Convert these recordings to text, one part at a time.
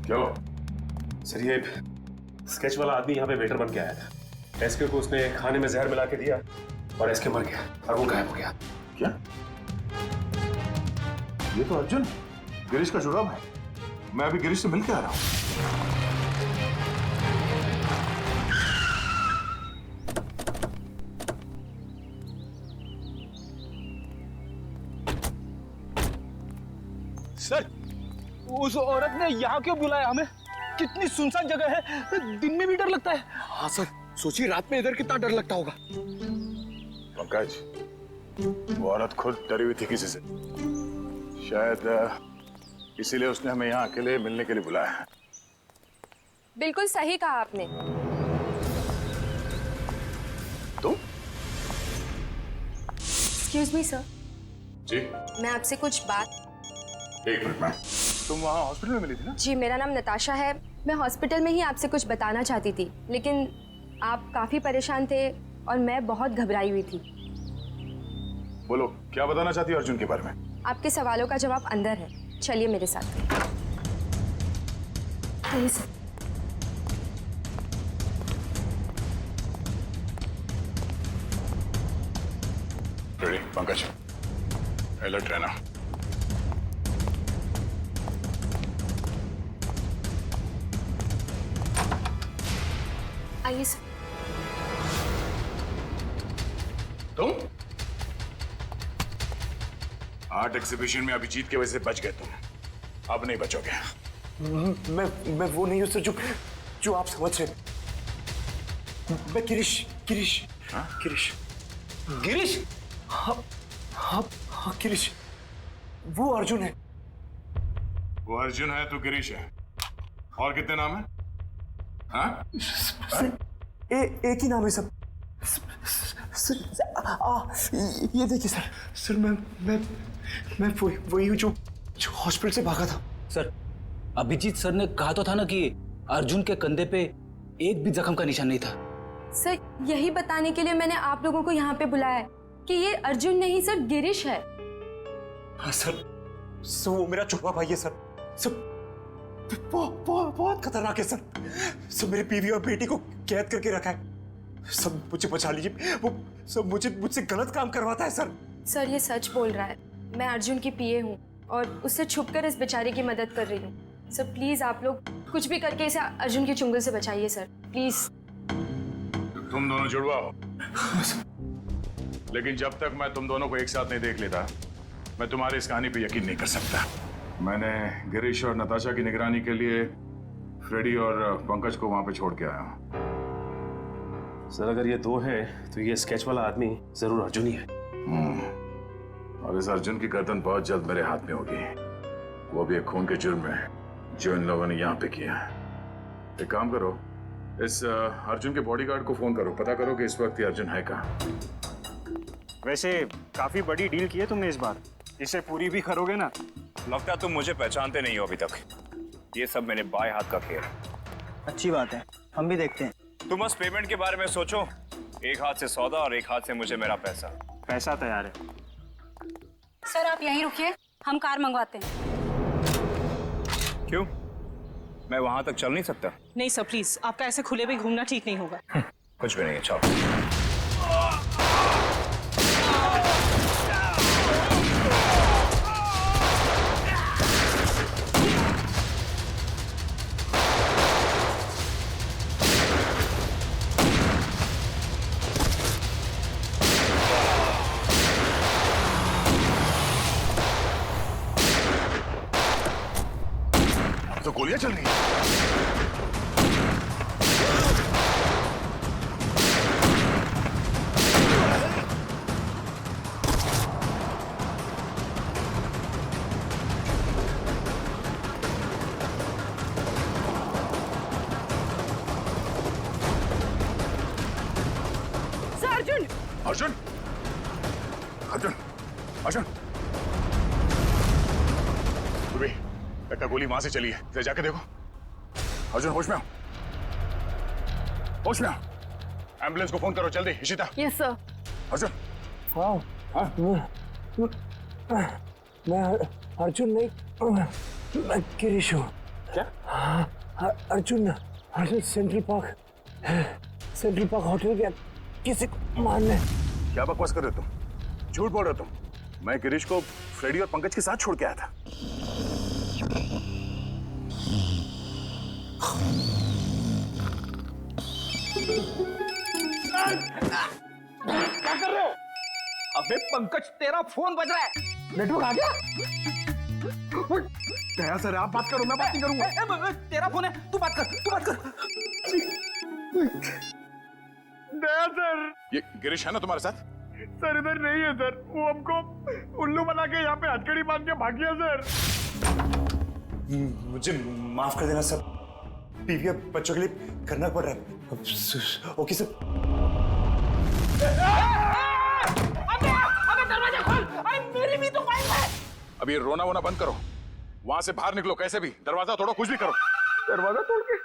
क्यों? सर ये स्केच वाला आदमी यहाँ पे वेटर बन के आया था। एसके को उसने खाने में जहर मिला के दिया और एसके मर गया और वो गायब हो गया। क्या? ये तो अर्जुन गिरीश का जुड़ाव है। मैं अभी गिरीश से मिलके आ रहा हूँ। सर, उस औरत ने यहाँ क्यों बुलाया हमें? कितनी सुनसान जगह है, दिन में भी डर लगता है। हाँ सर, सोचिए रात में इधर कितना डर लगता होगा। पंकज, वो औरत खुद डरी हुई थी किसी से। शायद इसीलिए उसने हमें यहाँ अकेले मिलने के लिए बुलाया है। बिल्कुल सही कहा आपने। तुम? Excuse me sir. जी। मैं आपसे कुछ बात। एक मिनट में। तुम वहाँ हॉस्पिटल में मिली थी ना? जी, मेरा नाम नताशा है। मैं हॉस्पिटल में ही आपसे कुछ बताना चाहती थी, लेकिन आप काफी परेशान थे और मैं बहुत घबराई हुई थी। बोलो, क्या बताना चाहती हो अर्जुन के बारे में? आपके सवालों का जवाब अंदर है, चलिए मेरे साथ। आइए सर। रेडी पंकज, अलर्ट रहना। आइए सर। तुम आर्ट एग्जीबिशन में अभिजीत की वजह से बच गए तुम, अब नहीं बचोगे। मैं वो नहीं हूँ सर जो आप समझ रहे। मैं गिरीश। हाँ? गिरीश। हाँ गिरीश, वो अर्जुन है। वो अर्जुन है तो गिरीश है। और कितने नाम है? हाँ? एक ही नाम है सब। ये देखिए सर, मैं वही हूँ जो हॉस्पिटल से भागा था। सर, अभिजीत सर ने कहा तो था ना कि अर्जुन के कंधे पे एक भी जख्म का निशान नहीं था। सर, यही बताने के लिए मैंने आप लोगों को यहाँ पे बुलाया है कि ये अर्जुन नहीं सर, गिरीश है। हाँ सर, वो मेरा छोटा भाई है सर। बहुत खतरनाक है सर। मेरी बीवी और बेटी को कैद करके रखा है। सब मुझे बचा लीजिए, वो सब मुझसे गलत काम करवाता है सर। सर, ये सच बोल रहा है। मैं अर्जुन की पीए हूँ और उससे छुपकर इस बेचारे की मदद कर रही हूँ। सर प्लीज आप लोग कुछ भी करके इसे अर्जुन के चुंगल से बचाइए सर, प्लीज। तुम दोनों जुड़वा हो, लेकिन जब तक मैं तुम दोनों को एक साथ नहीं देख लेता, मैं तुम्हारी इस कहानी पे यकीन नहीं कर सकता। मैंने गिरीश और नताशा की निगरानी के लिए फ्रेडी और पंकज को वहां पे छोड़ के आया हूं। सर अगर ये दो है तो ये स्केच वाला आदमी जरूर अर्जुन ही है। और इस अर्जुन की गर्दन बहुत जल्द मेरे हाथ में होगी, वो भी एक खून के जुर्म में जो इन लोगों ने यहाँ पे किया है। एक काम करो, इस अर्जुन के बॉडीगार्ड को फोन करो, पता करो कि इस वक्त ये अर्जुन है कहाँ। वैसे काफी बड़ी डील की है तुमने इस बार, इसे पूरी भी करोगे ना? लगता तुम मुझे पहचानते नहीं हो अभी तक। ये सब मेरे बाएं हाथ का खेल। अच्छी बात है, हम भी देखते हैं। तुम बस पेमेंट के बारे में सोचो, एक हाथ से सौदा और एक हाथ से मुझे मेरा पैसा। पैसा तैयार है। सर आप यहीं रुकिए, हम कार मंगवाते हैं। क्यों, मैं वहां तक चल नहीं सकता? नहीं सर प्लीज, आपका ऐसे खुले भी घूमना ठीक नहीं होगा। कुछ भी नहीं है, चलो। तो गोलियां चल रही हैं। अर्जुन! अर्जुन! अर्जुन! अर्जुन! तुम्हें लगता गोली वहां से चली है, जरा जाके देखो। अर्जुन होश में आओ, होश में आओ। एम्बुलेंस को फोन करो जल्दी, इशिता। Yes sir. अर्जुन! मैं अर्जुन नहीं, मैं गिरीश हूँ। क्या? अर्जुन सेंट्रल पार्क होटल गया किसी को मारने। क्या बकवास कर रहे हो तुम? झूठ बोल रहे हो तुम। मैं गिरीश को फ्रेडी और पंकज के साथ छोड़ के आया था। क्या कर रहे हो? अबे पंकज, तेरा फोन बज रहा है। नेटवर्क आ गया? दया सर आप बात करो, मैं बात नहीं करूंगा। तेरा फोन है, तू बात कर। दया सर, ये गिरीश है ना तुम्हारे साथ? सर इधर नहीं है सर, वो हमको उल्लू बना के यहाँ पे हथकड़ी बांध के भाग गया सर। मुझे माफ कर देना सर, बीवी और बच्चों के लिए करना पड़ रहा है। Okay sir. अबे दरवाजा खोल। अरे मेरी भी तो वाइफ है। अब ये रोना वोना बंद करो, वहां से बाहर निकलो कैसे भी, दरवाजा तोड़ो, कुछ भी करो। दरवाजा तोड़ के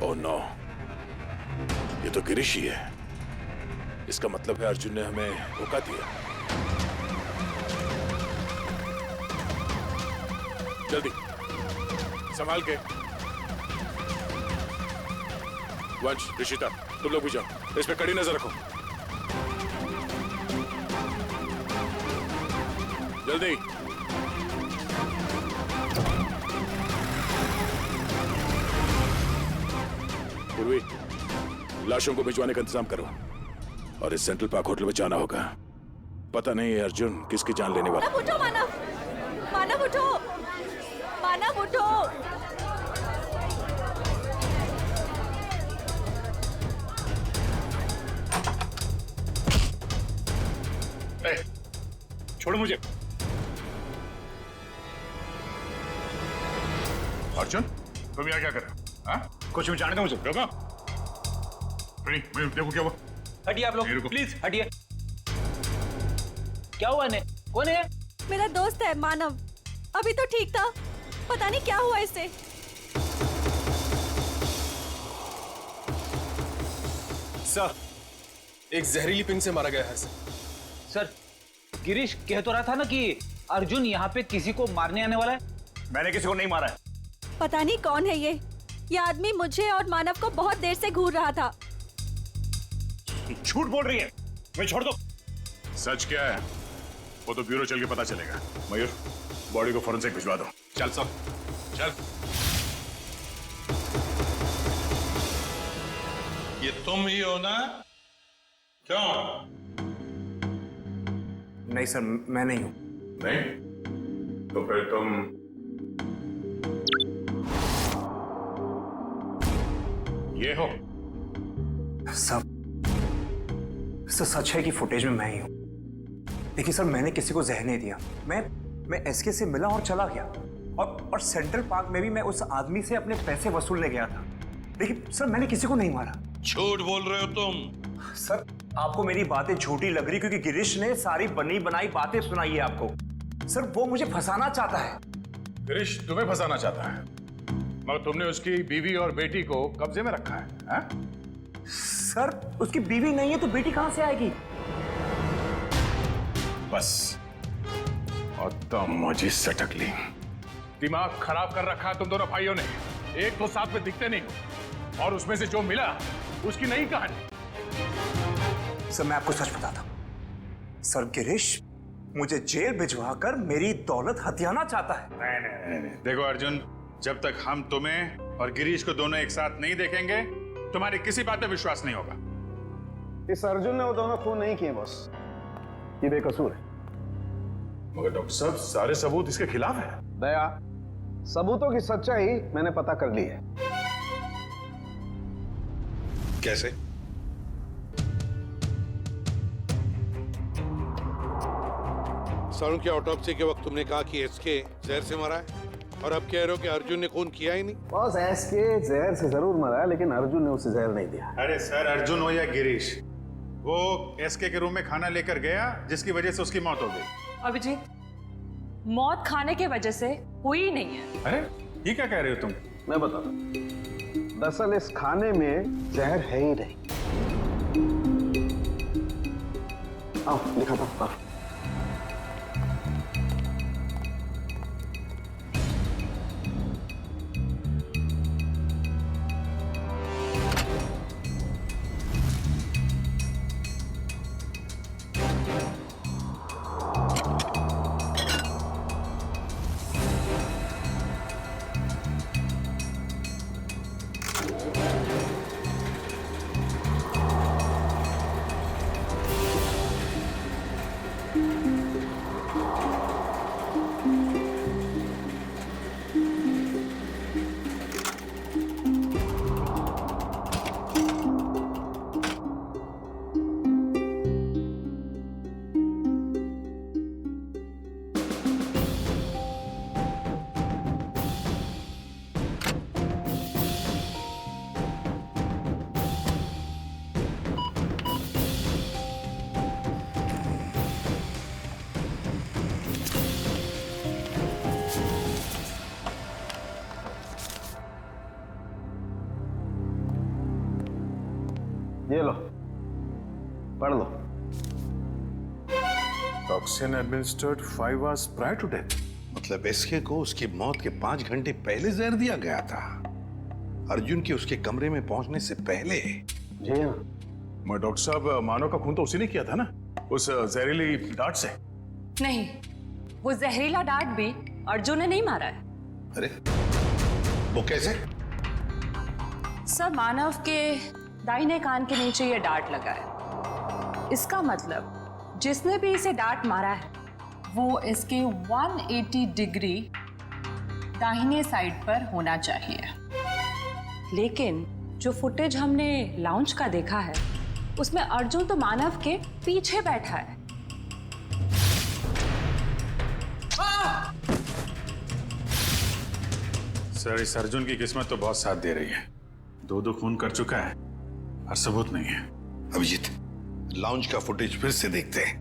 ओह नो, ये तो गिरीश ही है। इसका मतलब है अर्जुन ने हमें धोखा दिया। जल्दी संभाल के। वंश, ऋषिता, तुम लोग भी जाओ, इस पे कड़ी नजर रखो। जल्दी। पूर्वी, लाशों को भिजवाने का इंतजाम करो और इस सेंट्रल पार्क होटल में जाना होगा। पता नहीं है अर्जुन किसकी जान लेने वाला। उठो मानव, मानव उठो, मानव उठो। छोड़ो मुझे। अर्जुन, तुम यहाँ क्या कर रहे हो? हाँ? कुछ भी जाने दो मुझे। रुको। देखो क्या हुआ। हटिए आप लोग, प्लीज हटिए। क्या हुआ इन्हें? कौन है? मेरा दोस्त है मानव, अभी तो ठीक था, पता नहीं क्या हुआ इसे। सर, एक जहरीली पिन से मारा गया है सर, गिरीश कह तो रहा था ना कि अर्जुन यहाँ पे किसी को मारने आने वाला है। मैंने किसी को नहीं मारा है। पता नहीं कौन है ये आदमी मुझे और मानव को बहुत देर से घूर रहा था। झूठ बोल रही है, मैं छोड़ दो। सच क्या है वो तो ब्यूरो चल के पता चलेगा। मयूर, बॉडी को फॉरेंसिक भिजवा दो। चल सब, चल। ये तुम ही हो ना? क्यों? नहीं सर, मैं नहीं हूं। नहीं? तो फिर तुम ये हो? सब सच है कि फुटेज में मैं ही हूं। देखिए सर, मैंने किसी को जहर नहीं दिया। मैं एसके से मिला और चला गया, और सेंट्रल पार्क में भी मैं उस आदमी से अपने पैसे वसूलने गया था। देखिए सर, मैंने किसी को नहीं मारा। झूठ बोल रहे हो तुम। सर, आपको मेरी बातें झूठी लग रही क्योंकि गिरीश ने सारी बनी बनाई बातें सुनाई है आपको। सर, वो मुझे फंसाना चाहता है। गिरीश तुम्हें फंसाना चाहता है, मगर तुमने उसकी बीवी और बेटी को कब्जे में रखा है, हा? सर, उसकी बीवी नहीं है तो बेटी कहां से आएगी? बस, और तुम मुझे सटक ली। दिमाग खराब कर रखा है तुम दोनों भाइयों ने। एक तो साथ में दिखते नहीं हो, और उसमें से जो मिला उसकी नई कहानी। सर, मैं आपको सच बताता हूं। सर, गिरीश मुझे जेल भिजवा कर मेरी दौलत हथियाना चाहता है। नहीं। देखो अर्जुन, जब तक हम तुम्हें और गिरीश को दोनों एक साथ नहीं देखेंगे, तुम्हारी किसी बात पे विश्वास नहीं होगा। इस अर्जुन ने वो दोनों खून नहीं किए बॉस, ये बेकसूर है। मगर डॉक्टर साहब, सारे सबूत इसके खिलाफ है। दया, सबूतों की सच्चाई मैंने पता कर ली है। कैसे? सारुण की ऑटोप्सी के वक्त तुमने कहा कि एसके जहर से मरा है, और अब कह रहे हो कि अर्जुन ने खून किया ही नहीं। बॉस, एसके जहर से जरूर मरा है, लेकिन अर्जुन ने उसे जहर नहीं दिया। अरे सर, अर्जुन हो या गिरीश, वो एसके के रूम में खाना लेकर गया जिसकी वजह से उसकी मौत हो गई। अभिजीत, मौत खाने की वजह से हुई ही नहीं है। अरे ये क्या कह रहे हो तुम? मैं बताता हूं। दरअसल इस खाने में जहर है ही नहीं। आओ दिखाता हूं। ये लो, पढ़ लो। Toxin administered 5 hours prior to death। मतलब एसके को उसकी मौत के 5 घंटे पहले जहर दिया गया था, अर्जुन के उसके कमरे में पहुंचने से पहले। जी हाँ। मगर डॉक्टर साहब, मानव का खून तो उसी ने किया था ना, उस जहरीली डांट से। नहीं, वो जहरीला डांट भी अर्जुन ने नहीं मारा है। अरे वो कैसे? सर, मानव के दाहिने कान के नीचे ये डांट लगा है। इसका मतलब जिसने भी इसे डांट मारा है वो इसके 180 डिग्री दाहिने साइड पर होना चाहिए। लेकिन जो फुटेज हमने लाउंज का देखा है उसमें अर्जुन तो मानव के पीछे बैठा है। सर, इस अर्जुन की किस्मत तो बहुत साथ दे रही है। 2 खून कर चुका है और सबूत नहीं है। अभिजीत, लाउंज का फुटेज फिर से देखते हैं।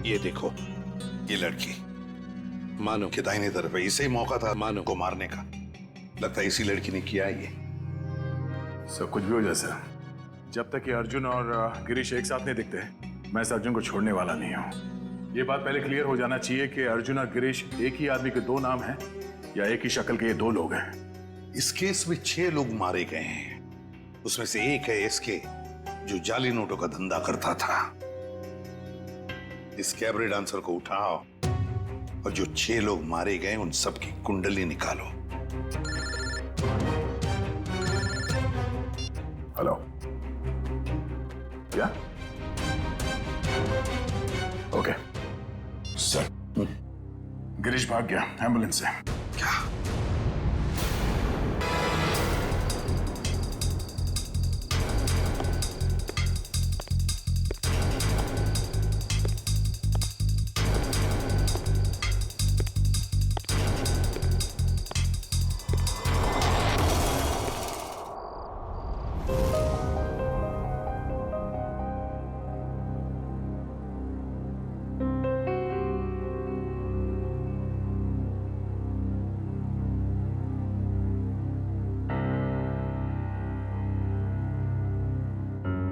ये देखो, ये लड़की मानव के दाहिने तरफ है। इसे ही मौका था मानव को मारने का। लगता है इसी लड़की ने किया ये। सब कुछ भी हो जाए सर, जब तक ये अर्जुन और गिरीश एक साथ नहीं दिखते मैं इस अर्जुन को छोड़ने वाला नहीं हूँ। ये बात पहले क्लियर हो जाना चाहिए कि अर्जुन और गिरीश एक ही आदमी के 2 नाम हैं या एक ही शक्ल के ये 2 लोग हैं। इस केस में 6 लोग मारे गए हैं। उसमें से एक है एसके, जो जाली नोटों का धंधा करता था। इस कैबरे डांसर को उठाओ और जो 6 लोग मारे गए उन सबकी कुंडली निकालो। हेलो, क्या? ओके सर, गिरीश भाग गया एम्बुलेंस से। क्या?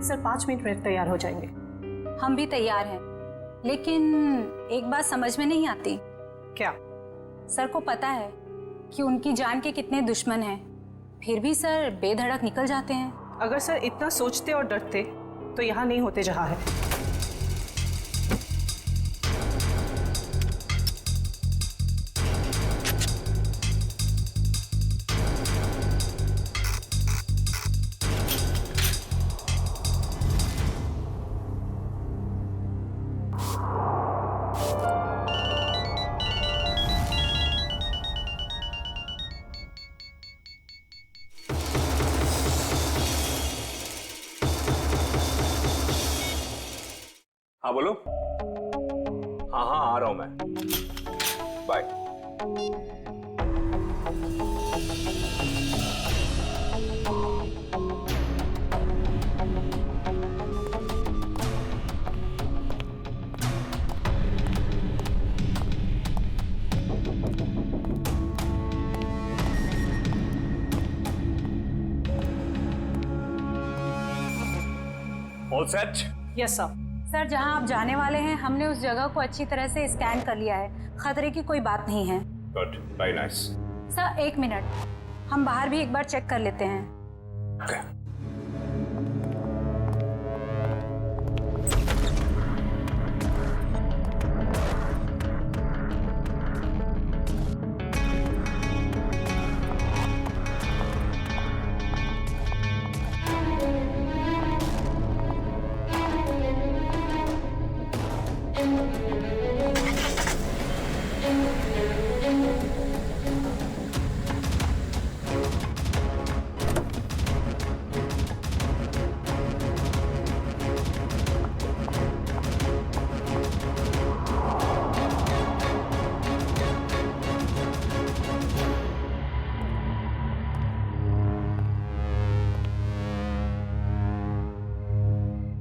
सर, 5 मिनट में तैयार हो जाएंगे। हम भी तैयार हैं, लेकिन एक बात समझ में नहीं आती। क्या? सर को पता है कि उनकी जान के कितने दुश्मन हैं, फिर भी सर बेधड़क निकल जाते हैं। अगर सर इतना सोचते और डरते तो यहाँ नहीं होते जहाँ है। हाँ बोलो। हाँ हाँ आ रहा हूं मैं। Bye. All set? Yes sir. Sir जहां आप जाने वाले हैं हमने उस जगह को अच्छी तरह से स्कैन कर लिया है, खतरे की कोई बात नहीं है। Good, very nice. Sir 1 minute, हम बाहर भी एक बार चेक कर लेते हैं। ओके।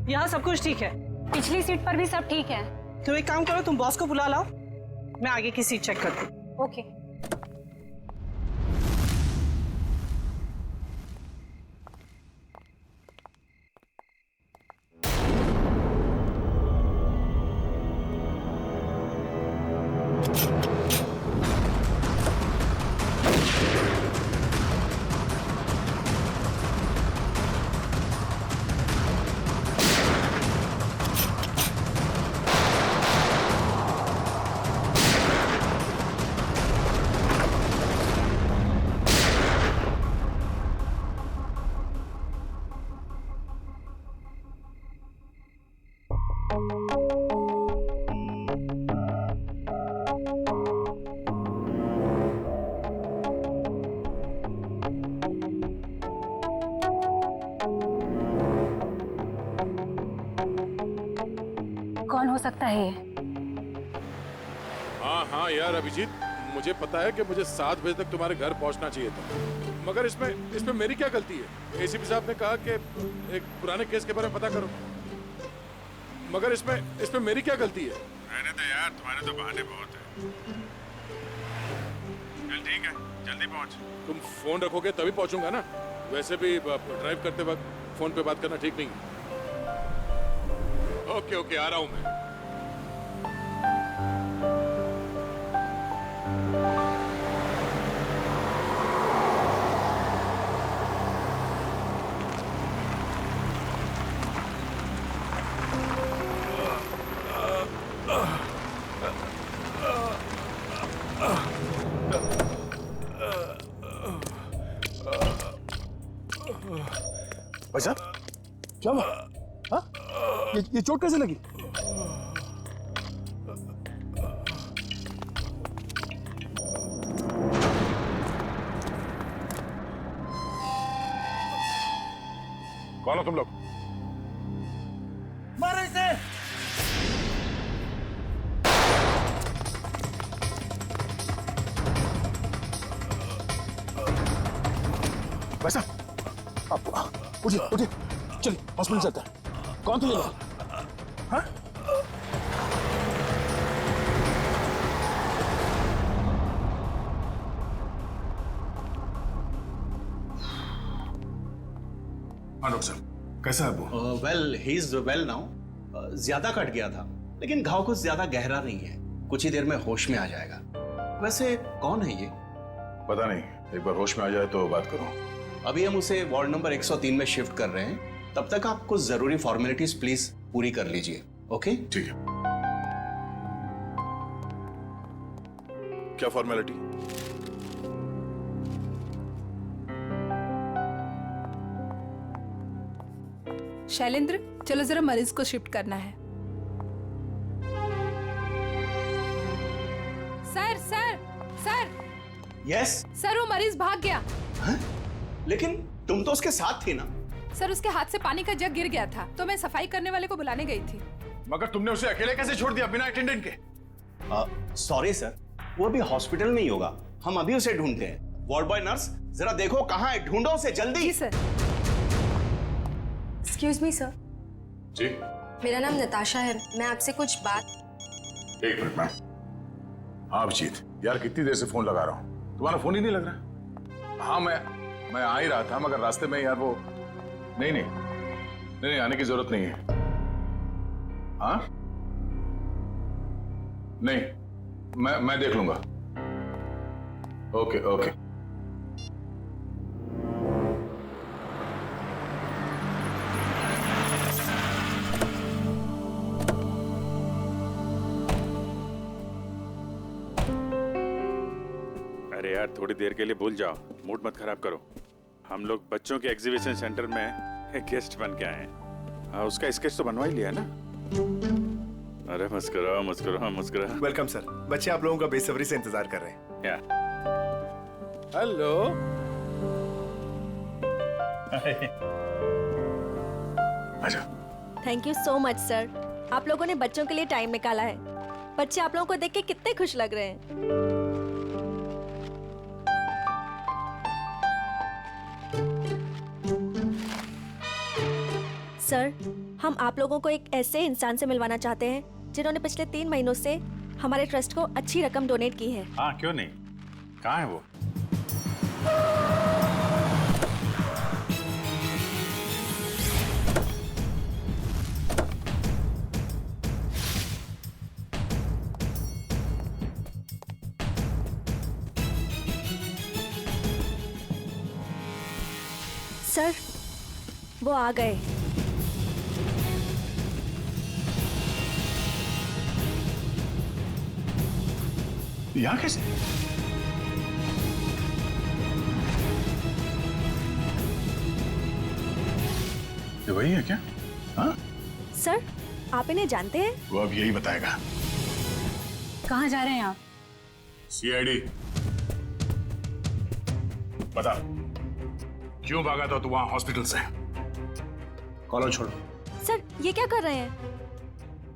यहाँ सब कुछ ठीक है। पिछली सीट पर भी सब ठीक है। तो एक काम करो, तुम बॉस को बुला लाओ, मैं आगे की सीट चेक करती हूँ। ओके। कौन हो सकता है ये? हाँ हाँ यार अभिजीत, मुझे पता है कि मुझे 7 बजे तक तुम्हारे घर पहुंचना चाहिए था, मगर इसमें मेरी क्या गलती है? एसीपी साहब ने कहा कि एक पुराने केस के बारे में पता करो, मगर इसमें मेरी क्या गलती है? रहने दे यार, तुम्हारे तो बहाने बहुत है। चल ठीक है, जल्दी पहुंच। तुम फोन रखोगे तभी पहुंचूंगा ना, वैसे भी ड्राइव करते वक्त फोन पे बात करना ठीक नहीं। ओके ओके, आ रहा हूं मैं। भाई साहब क्या हुआ? हाँ? ये चोट कैसे लगी? कौन हो तुम लोग? मारो इसे! भाई साहब आप उठिए उठिए, चलिए हॉस्पिटल चलते हैं। कौन थे ये लोग? हाँ? डॉक्टर साहब कैसा है वो? Well he is well now. ज्यादा कट गया था, लेकिन घाव कुछ ज्यादा गहरा नहीं है, कुछ ही देर में होश में आ जाएगा। वैसे कौन है ये? पता नहीं, एक बार होश में आ जाए तो बात करो। अभी हम उसे वार्ड नंबर 103 में शिफ्ट कर रहे हैं, तब तक आप कुछ जरूरी फॉर्मेलिटीज प्लीज पूरी कर लीजिए। ओके ठीक है। क्या फॉर्मेलिटी? शैलेंद्र चलो जरा मरीज को शिफ्ट करना है। Sir sir sir yes sir वो मरीज भाग गया। लेकिन तुम तो उसके साथ थी ना? सर उसके हाथ से पानी का जग गिर गया था तो मैं सफाई करने वाले को बुलाने गई थी। मगर तुमने उसे अकेले कैसे छोड़ दिया बिना अटेंडेंट के? सॉरी सर, वो अभी हॉस्पिटल में ही होगा, हम अभी उसे ढूंढते हैं। वार्ड बॉय नर्स जरा देखो कहाँ है, ढूंढो उसे जल्दी। जी सर। Excuse me sir. जी मेरा नाम नताशा है, मैं आपसे कुछ बात। एक मिनट मैम। हाँ अभिजीत यार, कितनी देर से फोन लगा रहा हूँ, तुम्हारा फोन ही नहीं लग रहा। हाँ मैं आ ही रहा था, मगर रास्ते में यार वो नहीं नहीं, आने की जरूरत नहीं है। हाँ नहीं, मैं देख लूंगा। Okay okay. अरे यार थोड़ी देर के लिए भूल जाओ, मूड मत खराब करो। हम लोग बच्चों के एग्जीबिशन सेंटर में गेस्ट बन के आए हैं। हाँ, उसका स्केच तो बनवा ही लिया ना? अरे मुस्कुराओ मुस्कुराओ मुस्कुराओ। Welcome sir. बच्चे आप लोगों का बेसब्री से इंतजार कर रहे हैं। या hello. Thank you so much sir, आप लोगों ने बच्चों के लिए टाइम निकाला है। बच्चे आप लोगों को देख के कितने खुश लग रहे हैं। सर, हम आप लोगों को एक ऐसे इंसान से मिलवाना चाहते हैं जिन्होंने पिछले 3 महीनों से हमारे ट्रस्ट को अच्छी रकम डोनेट की है। हाँ क्यों नहीं, कहाँ है वो? सर, वो आ गए। यहाँ कैसे? ये वही है क्या? हाँ? सर, आप इन्हें जानते हैं? वो अब यही बताएगा। कहाँ जा रहे हैं आप? सीआईडी। बता, क्यों भागा था तू वहां हॉस्पिटल से? कॉलर छोड़ो। सर, ये क्या कर रहे हैं?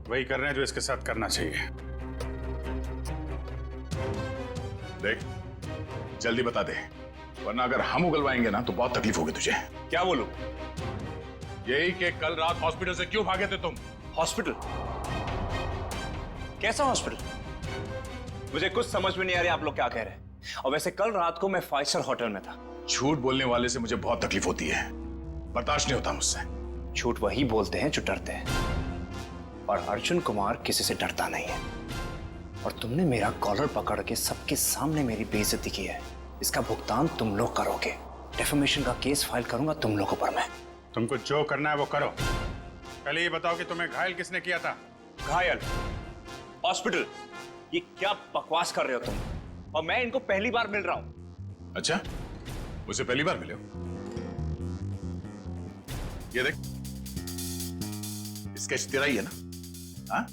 वही कर रहे हैं जो इसके साथ करना चाहिए। देख, जल्दी बता दे, वरना अगर हम उगलवाएंगे ना तो बहुत तकलीफ होगी तुझे। क्या बोलूं? यही कि कल रात हॉस्पिटल से क्यों भागे थे तुम? हॉस्पिटल? कैसा हॉस्पिटल? मुझे कुछ समझ में नहीं आ रहा आप लोग क्या कह रहे हैं। और वैसे कल रात को मैं 5 स्टार होटल में था। झूठ बोलने वाले से मुझे बहुत तकलीफ होती है, बर्दाश्त नहीं होता मुझसे। झूठ वही बोलते हैं जो डरते हैं, और अर्जुन कुमार किसी से डरता नहीं है। और तुमने मेरा कॉलर पकड़ के सबके सामने मेरी बेइज्जती की है, इसका भुगतान तुम लोग करोगे। डेफेमेशन का केस फाइल करूंगा तुम लोगों पर मैं। तुमको जो करना है वो करो। पहले ये बताओ कि तुम्हें घायल किसने किया था? घायल? हॉस्पिटल? ये क्या बकवास कर रहे हो तुम? और मैं इनको पहली बार मिल रहा हूं। अच्छा, मुझसे पहली बार मिले हो? ये देख, स्केच तेरा ही है ना? हाँ?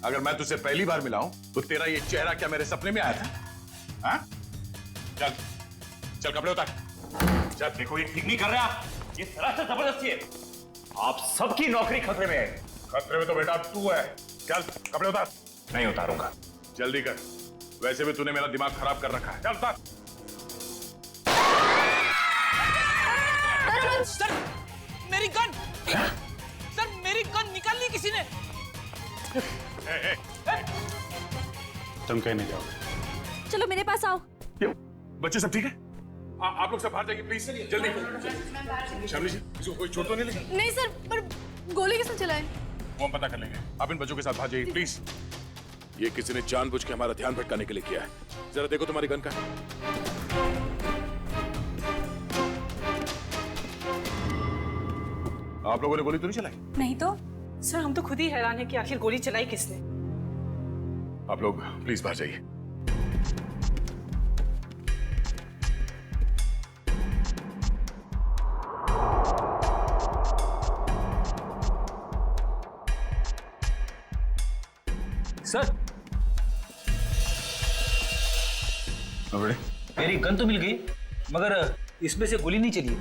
अगर मैं तुझसे पहली बार मिला हूं तो तेरा ये चेहरा क्या मेरे सपने में आया था? हाँ? चल चल कपड़े उतार। चल, देखो ये ठीक नहीं कर रहे आप, ये सरासर जबरदस्ती है। आप सबकी नौकरी खतरे में है। खतरे में तो बेटा तू है। चल कपड़े उतार। नहीं उतारूंगा। जल्दी कर, वैसे भी तूने मेरा दिमाग खराब कर रखा है। चल उतार। सर, मेरी गन! क्या? सर, मेरी गन निकाल ली किसी ने। तुम कहीं नहीं जाओगे। चलो मेरे पास आओ। बच्चे सब ठीक है? आप लोग सब बाहर जाइए प्लीज, जल्दी। शामली जी, इसको कोई चोट तो नहीं लगी? नहीं सर, पर गोली किसने चलाई? वो हम पता कर लेंगे। आप इन बच्चों के साथ बाहर जाइए प्लीज। ये किसी ने जानबूझ के हमारा ध्यान भटकाने के लिए किया है। जरा देखो तुम्हारी गन का। आप लोगों ने गोली तो नहीं चलाई? नहीं तो। सर, हम तो खुद ही हैरान है कि आखिर गोली चलाई किसने। आप लोग प्लीज बाहर जाइए। सर, मेरी गन तो मिल गई, मगर इसमें से गोली नहीं चली।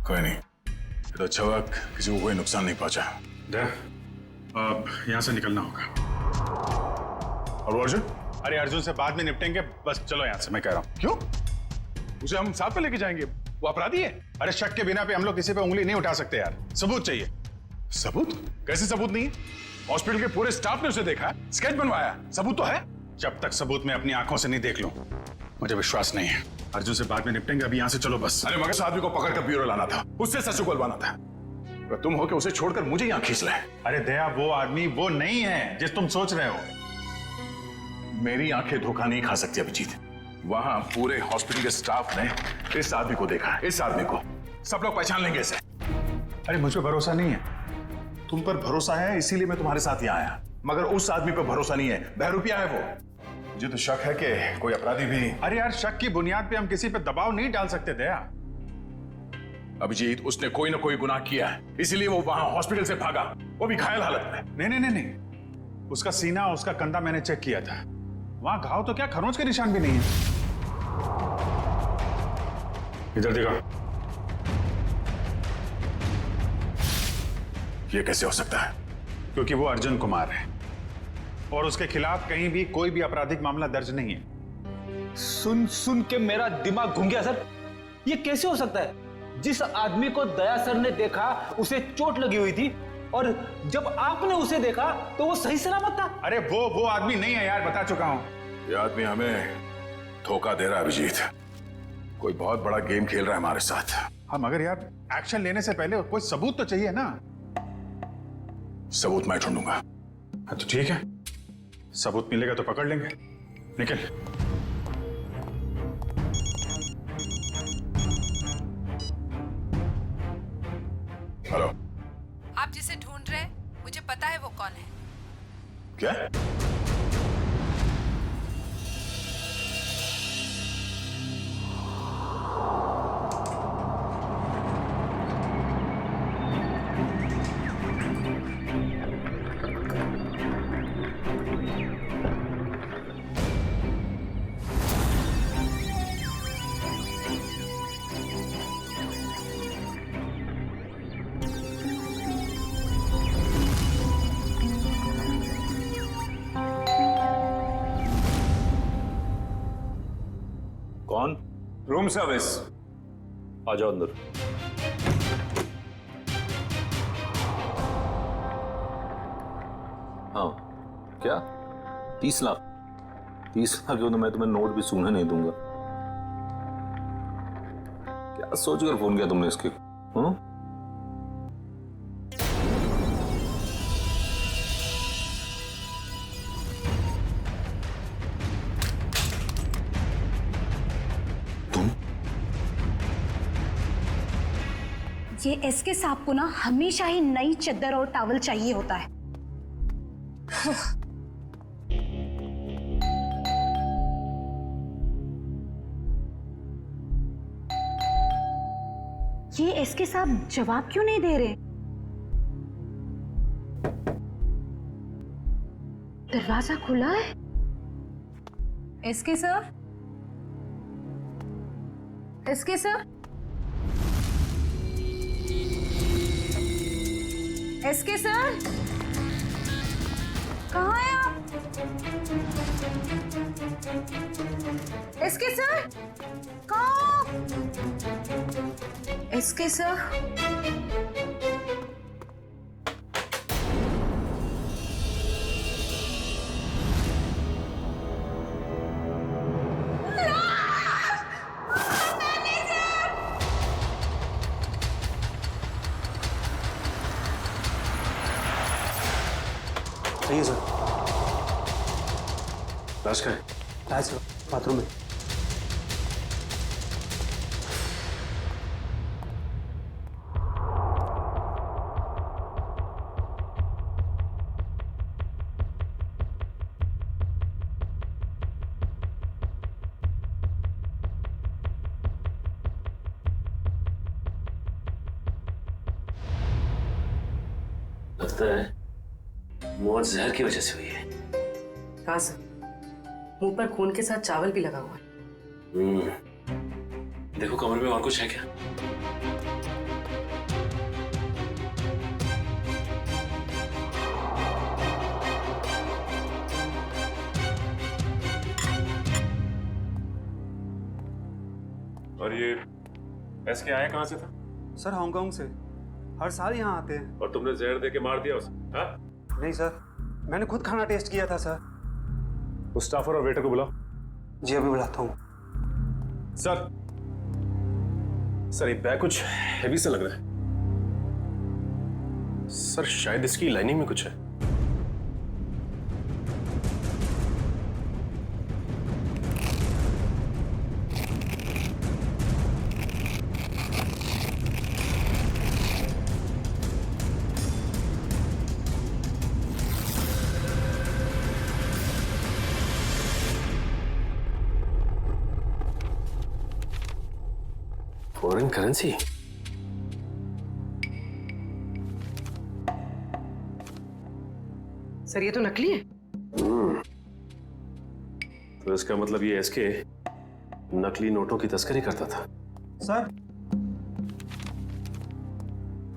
कोई नहीं, तो अच्छा हुआ किसी को कोई नुकसान नहीं पहुंचा। अब यहाँ से निकलना होगा। और अर्जुन? अरे अर्जुन से बाद में निपटेंगे, बस चलो यहाँ से, मैं कह रहा हूँ। क्यों? उसे हम साथ में लेके जाएंगे, वो अपराधी है। अरे शक के बिना पे हम लोग किसी पे उंगली नहीं उठा सकते यार, सबूत चाहिए। सबूत? कैसे सबूत नहीं है? हॉस्पिटल के पूरे स्टाफ ने उसे देखा, स्केच बनवाया, सबूत तो है। जब तक सबूत मैं अपनी आंखों से नहीं देख लूं, मुझे विश्वास नहीं है। अर्जुन से बाद में निपटेंगे, अभी यहाँ से चलो बस। अरे मगर उस आदमी को पकड़ कर ब्यूरो लाना था, उससे सच उगलवाना था। तुम हो कि उसे छोड़कर मुझे यहां खींच ले। अरे दया, वो आदमी वो नहीं है जिस तुम सोच रहे हो। मेरी आंखें धोखा नहीं खा सकती अभिजीत। वहां पूरे हॉस्पिटल के स्टाफ ने इस आदमी को देखा, इस आदमी को सब लोग पहचान लेंगे इसे। अरे मुझ पर भरोसा नहीं है। तुम पर भरोसा है इसीलिए मैं तुम्हारे साथ यहाँ आया, मगर उस आदमी पर भरोसा नहीं है। बहरूपिया है वो। मुझे तो शक है कि कोई अपराधी भी। अरे यार, शक की बुनियाद पे हम किसी पे दबाव नहीं डाल सकते दया। अभिजीत, उसने कोई ना कोई गुनाह किया है, इसीलिए वो वहां हॉस्पिटल से भागा, वो भी घायल हालत में। नहीं नहीं नहीं नहीं, उसका सीना, उसका कंधा मैंने चेक किया था। वहां घाव तो क्या, खरोंच के निशान भी नहीं है। इधर देखो। ये कैसे हो सकता है? क्योंकि वो अर्जुन कुमार है और उसके खिलाफ कहीं भी कोई भी आपराधिक मामला दर्ज नहीं है। सुन सुन के मेरा दिमाग घूम गया सर। ये कैसे हो सकता है? जिस आदमी को दया सर ने देखा उसे चोट लगी हुई थी, और जब आपने उसे देखा तो वो सही सलामत था। अरे वो आदमी नहीं है यार, बता चुका हूं। ये आदमी हमें धोखा दे रहा है अभिजीत। कोई बहुत बड़ा गेम खेल रहा है हमारे साथ। हाँ, मगर यार एक्शन लेने से पहले कोई सबूत तो चाहिए ना। सबूत मैं ढूंढूंगा। हाँ तो ठीक है, सबूत मिलेगा तो पकड़ लेंगे। निकल। हेलो। आप जिसे ढूंढ रहे हैं, मुझे पता है वो कौन है। क्या? कौन? Room service. आ जाओ अंदर। हाँ, क्या 30 लाख? 30 लाख क्यों? तो मैं तुम्हें नोट भी सूंघने नहीं दूंगा। क्या सोचकर फोन किया तुमने इसके? हाँ? ये एसके साहब को ना हमेशा ही नई चद्दर और टॉवल चाहिए होता है। ये एसके साहब जवाब क्यों नहीं दे रहे? दरवाजा खुला है। SK sir, SK sir, SK sir, कहाँ हैं आप? एसके सर, कहाँ? एसके सर, सही है सर। लाश का है? लाश सर, बाथरूम में। लगता है मौत जहर की वजह से हुई है। हाँ सर, मुंह पर खून के साथ चावल भी लगा हुआ है। देखो कमरे में और कुछ है क्या? और ये एसके आया कहाँ से था? सर हांगकांग से। हर साल यहाँ आते हैं। और तुमने जहर दे के मार दिया उसे? हाँ? नहीं सर, मैंने खुद खाना टेस्ट किया था सर। उस स्टाफर और वेटर को बुलाओ। जी अभी बुलाता हूँ। सर, ये बैग कुछ हेवी सा लग रहा है। सर शायद इसकी लाइनिंग में कुछ है। Foreign currency. सर ये तो नकली है। तो इसका मतलब ये एसके नकली नोटों की तस्करी करता था। सर,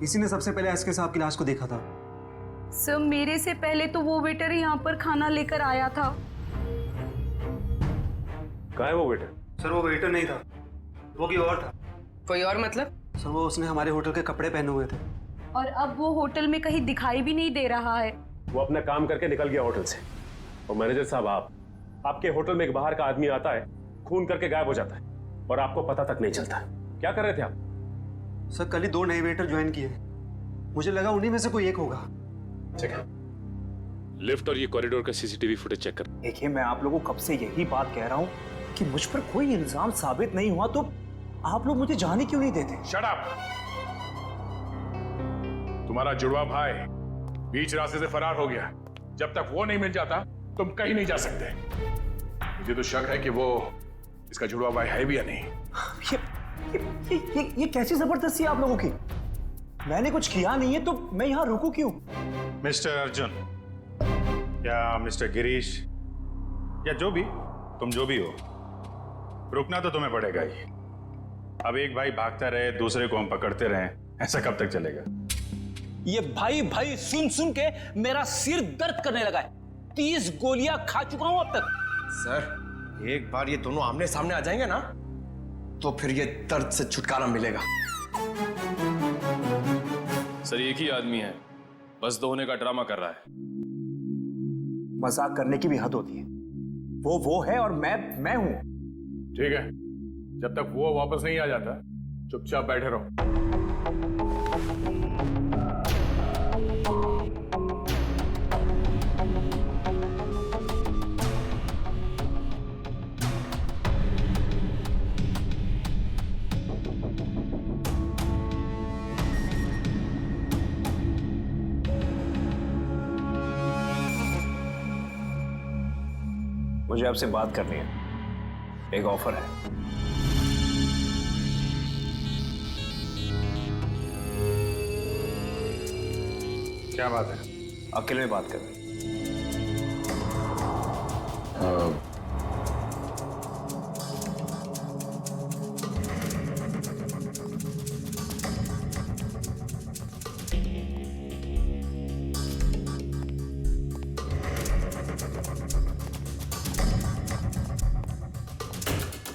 इसी ने सबसे पहले एसके साहब की लाश को देखा था। सर मेरे से पहले तो वो वेटर यहाँ पर खाना लेकर आया था। कहाँ है वो वेटर? सर वो वेटर नहीं था, वो कोई और था। कोई और मतलब? सर वो उसने हमारे होटल के कपड़े पहने हुए थे। और अब वो होटल में कहीं दिखाई भी नहीं दे रहा है। वो अपना काम करके निकल गया होटल से। और मैनेजर साहब, आपके होटल में एक बाहर का आदमी आता है, खून करके गायब हो जाता है और आपको पता तक नहीं चलता। क्या कर रहे थे आप? सर कल ही 2 नए वेटर ज्वाइन किए, मुझे लगा उन्हीं में से कोई एक होगा। ठीक है, लिफ्ट और ये कॉरिडोर का सीसीटीवी फुटेज चेक कर। देखिए मैं आप लोगों को कब से यही बात कह रहा हूँ कि मुझ पर कोई इल्जाम साबित नहीं हुआ तो आप लोग मुझे जाने क्यों नहीं देते? Shut up! तुम्हारा जुड़वा भाई बीच रास्ते से फरार हो गया। जब तक वो नहीं मिल जाता तुम कहीं नहीं जा सकते। मुझे तो शक है कि वो इसका जुड़वा भाई है भी या नहीं। ये कैसी जबरदस्ती है आप लोगों की? मैंने कुछ किया नहीं है तो मैं यहाँ रुकूं क्यों? मिस्टर अर्जुन या मिस्टर गिरीश या जो भी तुम जो भी हो, रुकना तो तुम्हें पड़ेगा ही। अब एक भाई भागता रहे, दूसरे को हम पकड़ते रहे, ऐसा कब तक चलेगा? ये भाई भाई सुन सुन के मेरा सिर दर्द करने लगा है। 30 गोलियां खा चुका हूं अब तक। सर एक बार ये दोनों आमने सामने आ जाएंगे ना तो फिर ये दर्द से छुटकारा मिलेगा। सर एक ही आदमी है, बस दो होने का ड्रामा कर रहा है। मजाक करने की भी हद होती है। वो है और मैं हूं। ठीक है, जब तक वो वापस नहीं आ जाता चुपचाप बैठे रहो। मुझे आपसे बात करनी है, एक ऑफर है। क्या बात है? अकेले में बात कर रहे हैं।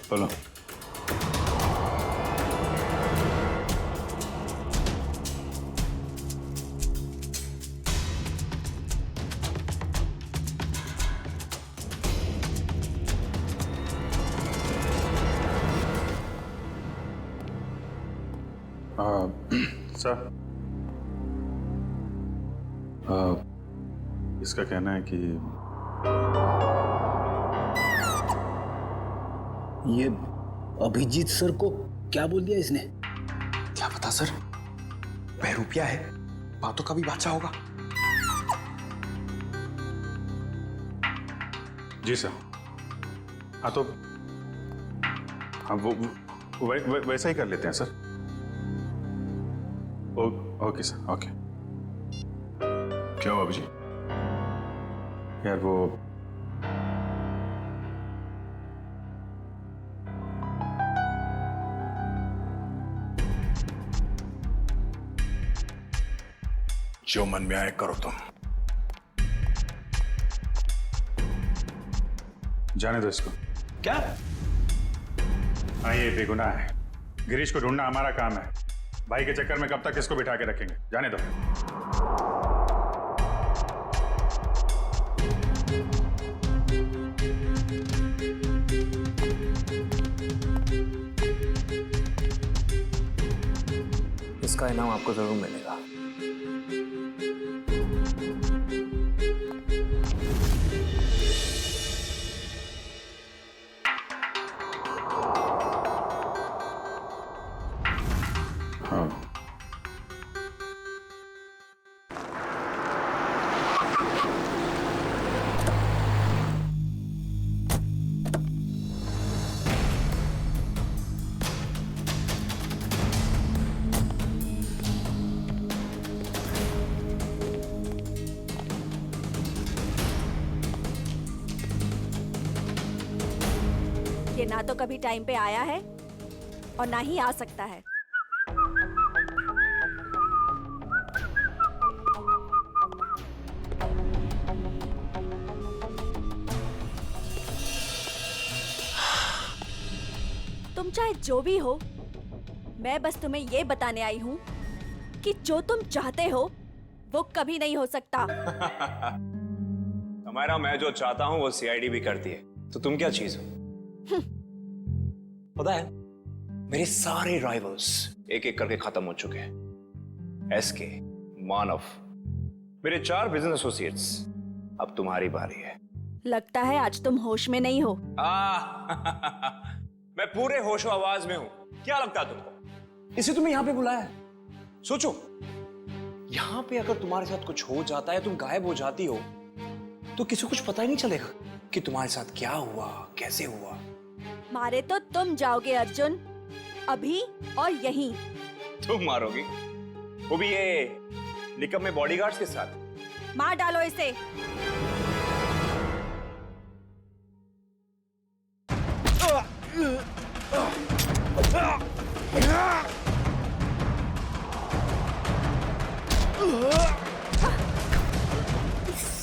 बोलो। सर, इसका कहना है कि ये अभिजीत सर को क्या बोल दिया इसने? क्या पता सर, बहरूपिया है, बातों का भी बादशाह होगा। जी सर। हाँ तो हाँ वो वैसा ही कर लेते हैं सर। Okay sir, okay. क्या हुआ अभिजीत? यार वो जो मन में आए करो तुम। जाने दो इसको। क्या? हाँ ये बेगुनाह है। गिरीश को ढूंढना हमारा काम है। भाई के चक्कर में कब तक इसको बिठा के रखेंगे? जाने दो। उसका इनाम आपको जरूर मिलेगा। ये ना तो कभी टाइम पे आया है और ना ही आ सकता है। तुम चाहे जो भी हो, मैं बस तुम्हें ये बताने आई हूँ कि जो तुम चाहते हो वो कभी नहीं हो सकता। हमारा मैं जो चाहता हूँ वो सीआईडी भी करती है, तो तुम क्या चीज हो? पता है, मेरे सारे राइवल्स एक एक करके खत्म हो चुके हैं। एसके, मानव, मेरे 4 बिजनेस एसोसिएट्स। अब तुम्हारी बारी है। लगता है आज तुम होश में नहीं हो। मैं पूरे होशो आवाज में हूं। क्या लगता है तुमको? इसे तुम्हें यहां पे बुलाया है। सोचो, यहां पे अगर तुम्हारे साथ कुछ हो जाता है, तुम गायब हो जाती हो, तो किसी को कुछ पता ही नहीं चलेगा कि तुम्हारे साथ क्या हुआ, कैसे हुआ। मारे तो तुम जाओगे अर्जुन, अभी और यहीं। तुम मारोगी? वो भी ये निकम्मे बॉडीगार्ड्स के साथ? मार डालो इसे।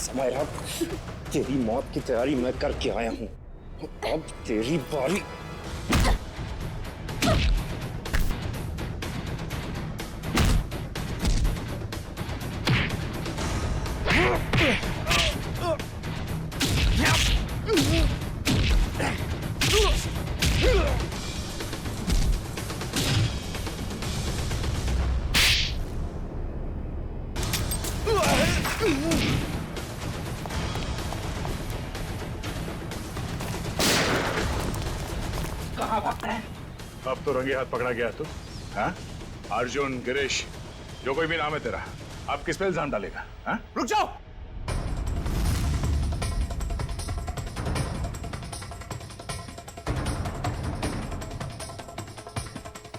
समायरा, तेरी मौत की तैयारी मैं करके आया हूं। अब तेरी बारी। अब तो रंगे हाथ पकड़ा गया तू। हाँ? अर्जुन, गिरीश, जो कोई भी नाम है तेरा, अब किस पे इल्जाम डालेगा? हाँ? रुक जाओ।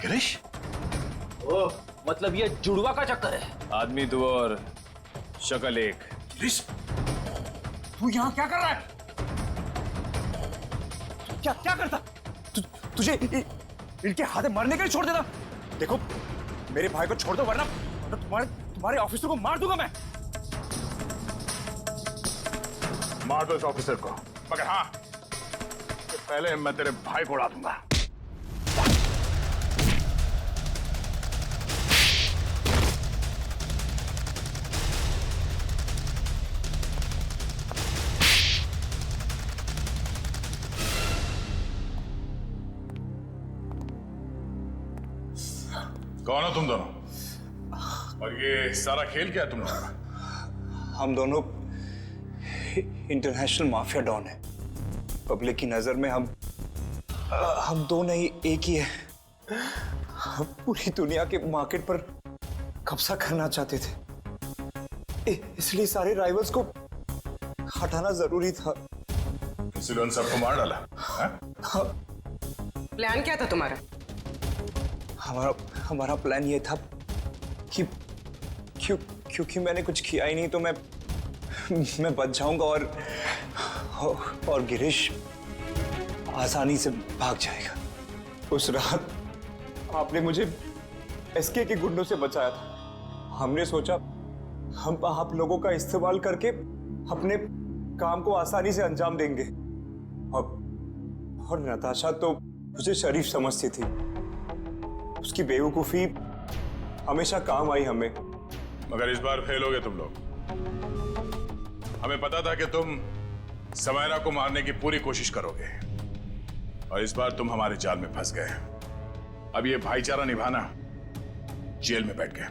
गिरीश? ओह, मतलब ये जुड़वा का चक्कर है। आदमी 2 और शक्ल 1। गिरीश, तू यहाँ क्या कर रहा है? क्या करता? तुझे इनके हाथे मरने के लिए छोड़ देता? देखो, मेरे भाई को छोड़ दो वरना तुम्हारे ऑफिसर को मार दूंगा मैं। मार दो इस ऑफिसर को, मगर हाँ, पहले मैं तेरे भाई को उड़ा दूंगा। कौन हो तुम दोनों? और ये सारा खेल क्या है तुम लोगों का? हम दोनों इंटरनेशनल माफिया डॉन है। पब्लिक की नजर में हम दो नहीं एक ही है। हम पूरी दुनिया के मार्केट पर कब्जा करना चाहते थे, इसलिए सारे राइवल्स को हटाना जरूरी था। इसलिए उन सबको मार डाला? प्लान क्या था तुम्हारा? हमारा प्लान ये था कि क्योंकि मैंने कुछ किया ही नहीं तो मैं बच जाऊंगा और गिरीश आसानी से भाग जाएगा। उस रात आपने मुझे एसके के गुंडों से बचाया था। हमने सोचा हम आप लोगों का इस्तेमाल करके अपने काम को आसानी से अंजाम देंगे, और नताशा तो मुझे शरीफ समझती थी। उसकी बेवकूफी हमेशा काम आई हमें। मगर इस बार फेल हो गए तुम लोग। हमें पता था कि तुम समायरा को मारने की पूरी कोशिश करोगे, और इस बार तुम हमारे जाल में फंस गए। अब ये भाईचारा निभाना जेल में बैठ गए।